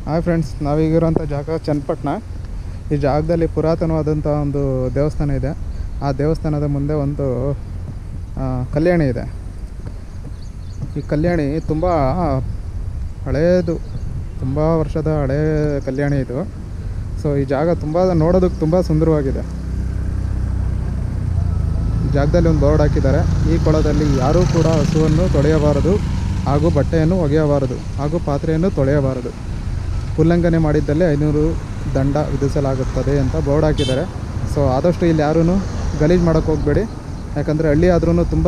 Hi friends, ನಾವೀಗಿರೋಂಥ ಜಾಗ ಚನ್ನಪಟ್ಟಣ. ಈ ಜಾಗದಲ್ಲಿ ಪುರಾತನವಾದಂಥ ಒಂದು ದೇವಸ್ಥಾನ ಇದೆ. ಆ ದೇವಸ್ಥಾನದ ಮುಂದೆ ಒಂದು ಕಲ್ಯಾಣಿ ಇದೆ. ಈ ಕಲ್ಯಾಣಿ ತುಂಬ ಹಳೆಯದು, ತುಂಬ ವರ್ಷದ ಹಳೆಯ ಕಲ್ಯಾಣಿ ಇದು. ಸೊ ಈ ಜಾಗ ತುಂಬ ನೋಡೋದಕ್ಕೆ ತುಂಬ ಸುಂದರವಾಗಿದೆ. ಈ ಜಾಗದಲ್ಲಿ ಒಂದು ಬೋರ್ಡ್ ಹಾಕಿದ್ದಾರೆ. ಈ ಕೊಳದಲ್ಲಿ ಯಾರೂ ಕೂಡ ಹಸುವನ್ನು ತೊಳೆಯಬಾರದು, ಹಾಗೂ ಬಟ್ಟೆಯನ್ನು ಒಗೆಯಬಾರದು, ಹಾಗೂ ಪಾತ್ರೆಯನ್ನು ತೊಳೆಯಬಾರದು. ಉಲ್ಲಂಘನೆ ಮಾಡಿದ್ದಲ್ಲಿ 500 ದಂಡ ವಿಧಿಸಲಾಗುತ್ತದೆ ಅಂತ ಬೋರ್ಡ್ ಹಾಕಿದ್ದಾರೆ. ಸೊ ಆದಷ್ಟು ಇಲ್ಲಿ ಯಾರೂ ಗಲೀಜು ಮಾಡೋಕ್ಕೆ ಹೋಗಬೇಡಿ. ಯಾಕಂದರೆ ಹಳ್ಳಿ ಆದ್ರೂ ತುಂಬ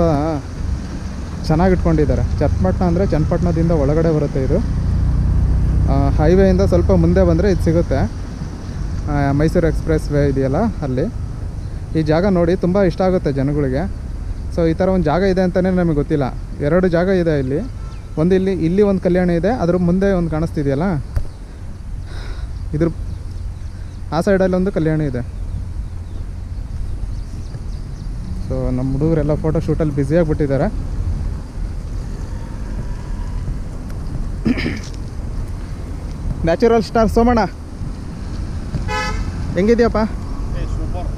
ಚೆನ್ನಾಗಿ ಇಟ್ಕೊಂಡಿದ್ದಾರೆ. ಚನ್ನಪಟ್ಟಣ ಅಂದರೆ ಚನ್ನಪಟ್ಟಣದಿಂದ ಒಳಗಡೆ ಬರುತ್ತೆ ಇದು. ಹೈವೇಯಿಂದ ಸ್ವಲ್ಪ ಮುಂದೆ ಬಂದರೆ ಇದು ಸಿಗುತ್ತೆ. ಮೈಸೂರು ಎಕ್ಸ್ಪ್ರೆಸ್ ವೇ ಇದೆಯಲ್ಲ ಅಲ್ಲಿ. ಈ ಜಾಗ ನೋಡಿ ತುಂಬ ಇಷ್ಟ ಆಗುತ್ತೆ ಜನಗಳಿಗೆ. ಸೊ ಈ ಥರ ಒಂದು ಜಾಗ ಇದೆ ಅಂತಲೇ ನಮಗೆ ಗೊತ್ತಿಲ್ಲ. 2 ಜಾಗ ಇದೆ ಇಲ್ಲಿ. ಒಂದು ಇಲ್ಲಿ ಒಂದು ಕಲ್ಯಾಣಿ ಇದೆ, ಅದ್ರ ಮುಂದೆ ಒಂದು ಕಾಣಿಸ್ತಿದೆಯಲ್ಲ, ಇದ್ರ ಆ ಸೈಡಲ್ಲಿ ಒಂದು ಕಲ್ಯಾಣಿ ಇದೆ. ಸೊ ನಮ್ಮ ಹುಡುಗರೆಲ್ಲ ಫೋಟೋ ಶೂಟಲ್ಲಿ ಬ್ಯುಸಿಯಾಗಿಬಿಟ್ಟಿದ್ದಾರೆ. ನ್ಯಾಚುರಲ್ ಸ್ಟಾರ್ ಸೋಮಣ್ಣ ಹೆಂಗಿದೆಯಪ್ಪ? Super.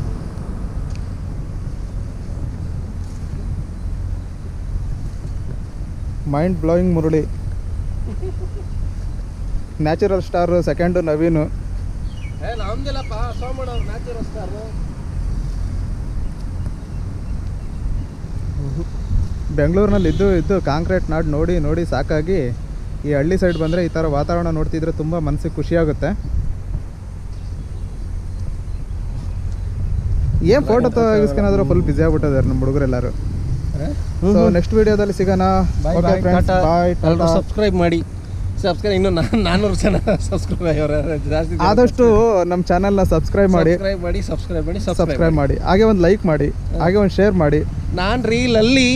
Mind blowing Murali. Natural star second Naveen. ನಮ್ದಿಲ್ಲಪ್ಪ, ಸೋಮಣ್ಣ ಅವ್ರು ನ್ಯಾಚುರಲ್ ಸ್ಟಾರ್. ಬೆಂಗಳೂರಿನಲ್ಲಿ ಇದ್ದು ಕಾಂಕ್ರೀಟ್ ನಾಡು ನೋಡಿ ನೋಡಿ ಸಾಕಾಗಿ ಈ ಹಳ್ಳಿ ಸೈಡ್ ಬಂದರೆ ಈ ಥರ ವಾತಾವರಣ ನೋಡ್ತಿದ್ರೆ ತುಂಬ ಮನಸ್ಸಿಗೆ ಖುಷಿಯಾಗುತ್ತೆ. ಏನು ಫೋಟೋ ತೆಗಿಸ್ಕೊನಾದ್ರೂ ಫುಲ್ ಬ್ಯುಸಿ ಆಗ್ಬಿಟ್ಟಿದ್ದಾರೆ ನಮ್ಮ ಹುಡುಗರೆಲ್ಲರೂ. ಸೊ ನೆಕ್ಸ್ಟ್ ವಿಡಿಯೋದಲ್ಲಿ ಸಿಗೋಣ. ಓಕೆ ಫ್ರೆಂಡ್ಸ್, ಬಾಯ್. ಸಬ್ಸ್ಕ್ರೈಬ್ ಮಾಡಿ. ಇನ್ನೂ 400 ಜನ ಜಾಸ್ತಿ. ಆದಷ್ಟು ನಮ್ಮ ಚಾನಲ್ನ ಸಬ್ಸ್ಕ್ರೈಬ್ ಮಾಡಿ. ಸಬ್ಸ್ಕ್ರೈಬ್ ಮಾಡಿ, ಹಾಗೆ ಒಂದು ಲೈಕ್ ಮಾಡಿ, ಹಾಗೆ ಒಂದು ಶೇರ್ ಮಾಡಿ. ನಾನು ರೀಲಲ್ಲಿ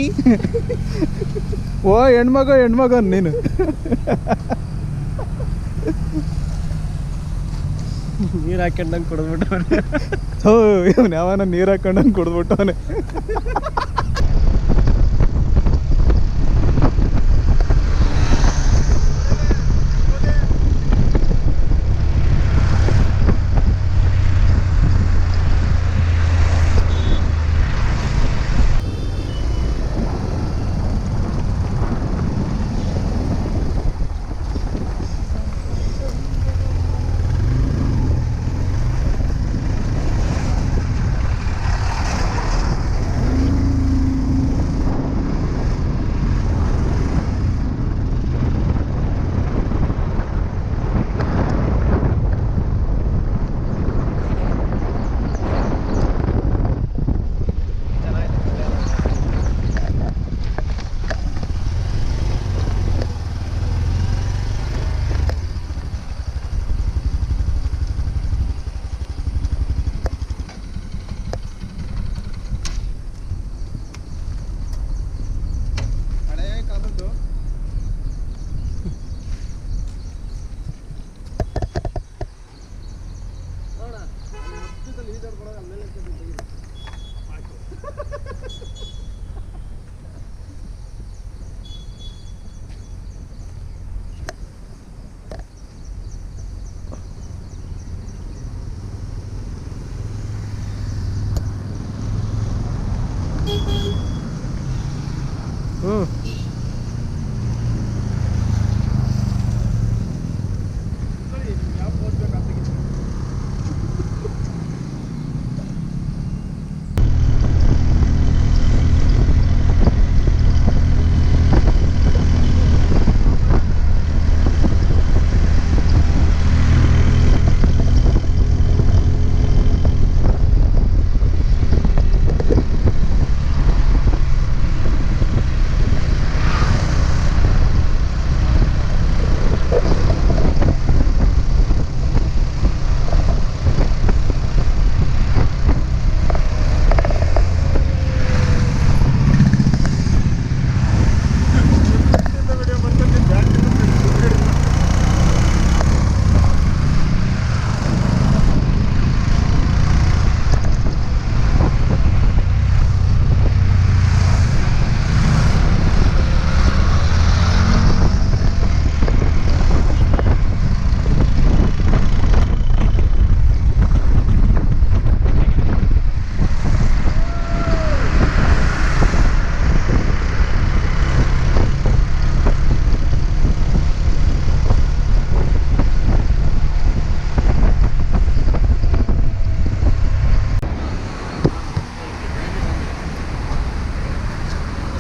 ಓ ಹೆಣ್ಮಗ ನೀನು. ನೀರು ಹಾಕೊಂಡಂಗೆ ಕೊಡ್ಬಿಟ್ಟವನೆ. ಹೋ ಇವನು ಯಾವನ ನೀರು ಹಾಕೊಂಡಂಗೆ ಕೊಡ್ಬಿಟ್ಟವನೆ.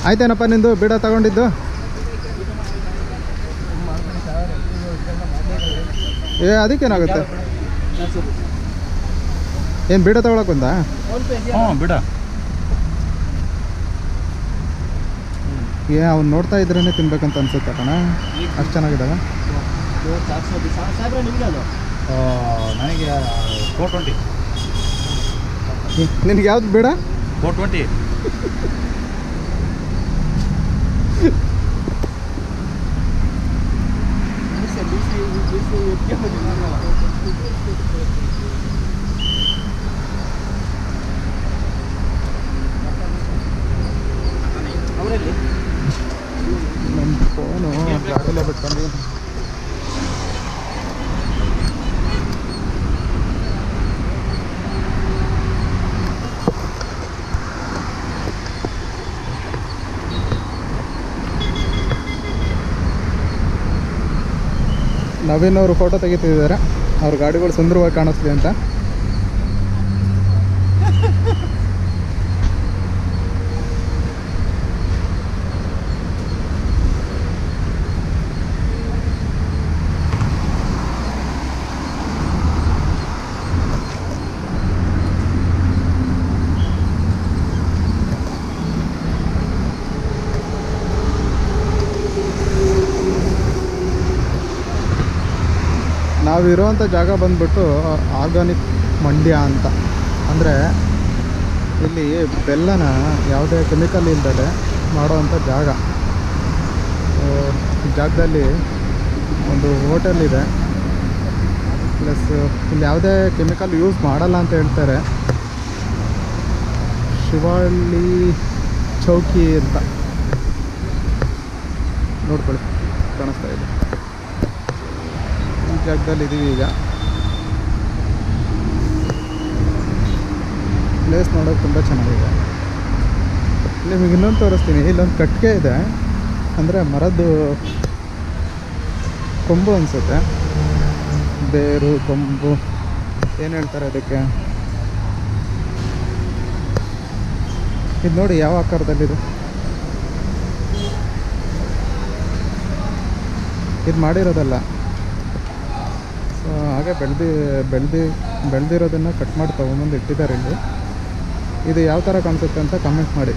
ಆಯ್ತೇನಪ್ಪ ನಿಂದು ಬೀಡ ತಗೊಂಡಿದ್ದು? ಅದಕ್ಕೇನಾಗುತ್ತೆ? ಏನು ಬೀಡ ತಗೊಳಕ್ ಬಂದ? ಬಿಡ. ಅವ್ನು ನೋಡ್ತಾ ಇದ್ರೇ ತಿನ್ಬೇಕಂತ ಅನ್ಸುತ್ತೆ ಕಣ, ಅಷ್ಟು ಚೆನ್ನಾಗಿದ್ದಾವೆ. ನನಗೆ 420. ನಿನಗೆ ಯಾವ್ದು ಬೇಡ? 420. ನನ್ನ ಫೋನು ಗಾಡಿಯಲ್ಲೇ ಬಿಟ್ಕೊಂಡು ನವೀನ್ ಅವರು ಫೋಟೋ ತೆಗಿತಿದ್ದಾರೆ. ಅವ್ರ ಗಾಡಿಗಳು ಸುಂದರವಾಗಿ ಕಾಣಿಸ್ಲಿ ಅಂತ. ನಾವಿರುವಂಥ ಜಾಗ ಬಂದ್ಬಿಟ್ಟು ಆರ್ಗಾನಿಕ್ ಮಂಡ್ಯ ಅಂತ. ಅಂದರೆ ಇಲ್ಲಿ ಬೆಲ್ಲನ ಯಾವುದೇ ಕೆಮಿಕಲ್ ಇಲ್ಲದೆ ಮಾಡೋವಂಥ ಜಾಗ. ಈ ಜಾಗದಲ್ಲಿ ಒಂದು ಹೋಟೆಲ್ ಇದೆ, ಪ್ಲಸ್ ಇಲ್ಲಿ ಯಾವುದೇ ಕೆಮಿಕಲ್ ಯೂಸ್ ಮಾಡಲ್ಲ ಅಂತ ಹೇಳ್ತಾರೆ. ಶಿವಳ್ಳಿ ಚೌಕಿ ಅಂತ ನೋಡ್ಕೊಳ್ಳಿ, ಕಾಣಿಸ್ತಾ ಇದೆ. ಈ ಜಾಗದಲ್ಲಿ ಇದ್ದೀವಿ ಈಗ. ಪ್ಲೇಸ್ ನೋಡೋಕೆ ತುಂಬ ಚೆನ್ನಾಗಿದೆ. ನಿಮಗೆ ಇನ್ನೊಂದು ತೋರಿಸ್ತೀನಿ. ಇಲ್ಲೊಂದು ಕಟ್ಟಿಗೆ ಇದೆ, ಅಂದರೆ ಮರದ್ದು ಕೊಂಬು ಅನಿಸುತ್ತೆ, ಬೇರು ಕೊಂಬು ಏನು ಹೇಳ್ತಾರೆ ಅದಕ್ಕೆ. ಇದು ನೋಡಿ ಯಾವ ಆಕಾರದಲ್ಲಿದೆ. ಇದು ಮಾಡಿರೋದಲ್ಲ, ಸೊ ಹಾಗೆ ಬೆಳೆದಿರೋದನ್ನು ಕಟ್ ಮಾಡಿ ತೊಗೊಂಬಂದು ಇಟ್ಟಿದ್ದಾರೆ ಇಲ್ಲಿ. ಇದು ಯಾವ ಥರ ಕಾಣಿಸುತ್ತೆ ಅಂತ ಕಮೆಂಟ್ ಮಾಡಿ.